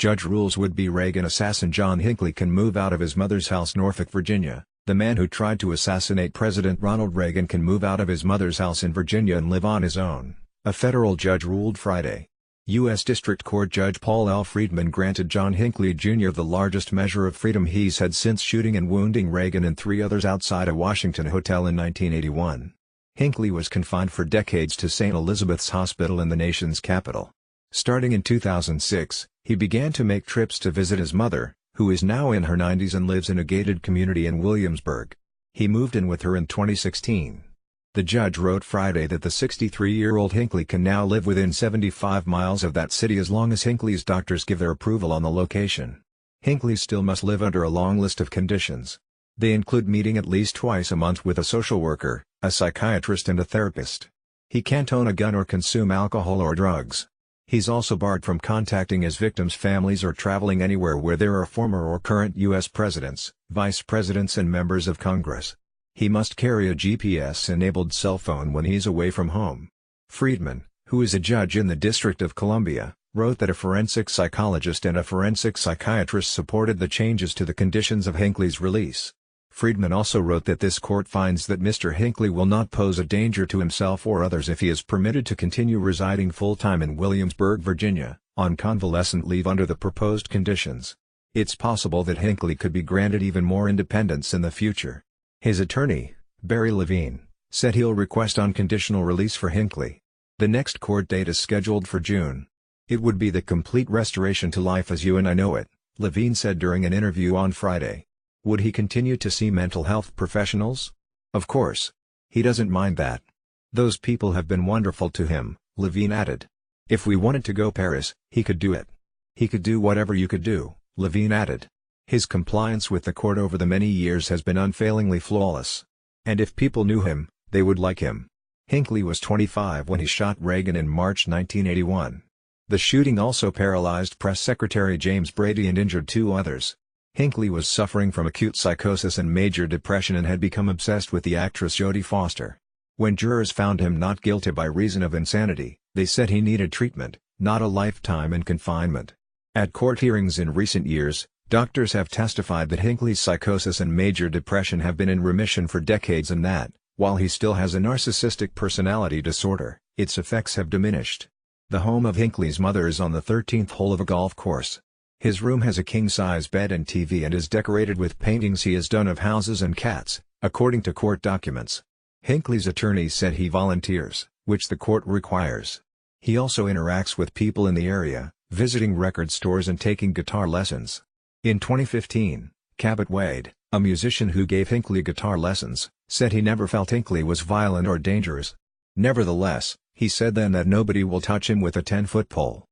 Judge rules would-be Reagan assassin John Hinckley can move out of his mother's house, Norfolk, Virginia. The man who tried to assassinate President Ronald Reagan can move out of his mother's house in Virginia and live on his own, a federal judge ruled Friday. U.S. District Court Judge Paul L. Friedman granted John Hinckley Jr. the largest measure of freedom he's had since shooting and wounding Reagan and 3 others outside a Washington hotel in 1981. Hinckley was confined for decades to St. Elizabeth's Hospital in the nation's capital. Starting in 2006, he began to make trips to visit his mother, who is now in her 90s and lives in a gated community in Williamsburg. He moved in with her in 2016. The judge wrote Friday that the 63-year-old Hinckley can now live within 75 miles of that city as long as Hinckley's doctors give their approval on the location. Hinckley still must live under a long list of conditions. They include meeting at least twice a month with a social worker, a psychiatrist and a therapist. He can't own a gun or consume alcohol or drugs. He's also barred from contacting his victims' families or traveling anywhere where there are former or current U.S. presidents, vice presidents and members of Congress. He must carry a GPS-enabled cell phone when he's away from home. Friedman, who is a judge in the District of Columbia, wrote that a forensic psychologist and a forensic psychiatrist supported the changes to the conditions of Hinckley's release. Friedman also wrote that this court finds that Mr. Hinckley will not pose a danger to himself or others if he is permitted to continue residing full-time in Williamsburg, Virginia, on convalescent leave under the proposed conditions. It's possible that Hinckley could be granted even more independence in the future. His attorney, Barry Levine, said he'll request unconditional release for Hinckley. The next court date is scheduled for June. It would be the complete restoration to life as you and I know it, Levine said during an interview on Friday. Would he continue to see mental health professionals? Of course. He doesn't mind that. Those people have been wonderful to him, Levine added. If we wanted to go Paris, he could do it. He could do whatever you could do, Levine added. His compliance with the court over the many years has been unfailingly flawless. And if people knew him, they would like him. Hinckley was 25 when he shot Reagan in March 1981. The shooting also paralyzed Press Secretary James Brady and injured 2 others. Hinckley was suffering from acute psychosis and major depression and had become obsessed with the actress Jodie Foster. When jurors found him not guilty by reason of insanity, they said he needed treatment, not a lifetime in confinement. At court hearings in recent years, doctors have testified that Hinckley's psychosis and major depression have been in remission for decades and that, while he still has a narcissistic personality disorder, its effects have diminished. The home of Hinckley's mother is on the 13th hole of a golf course. His room has a king-size bed and TV and is decorated with paintings he has done of houses and cats, according to court documents. Hinckley's attorney said he volunteers, which the court requires. He also interacts with people in the area, visiting record stores and taking guitar lessons. In 2015, Cabot Wade, a musician who gave Hinckley guitar lessons, said he never felt Hinckley was violent or dangerous. Nevertheless, he said then that nobody will touch him with a 10-foot pole.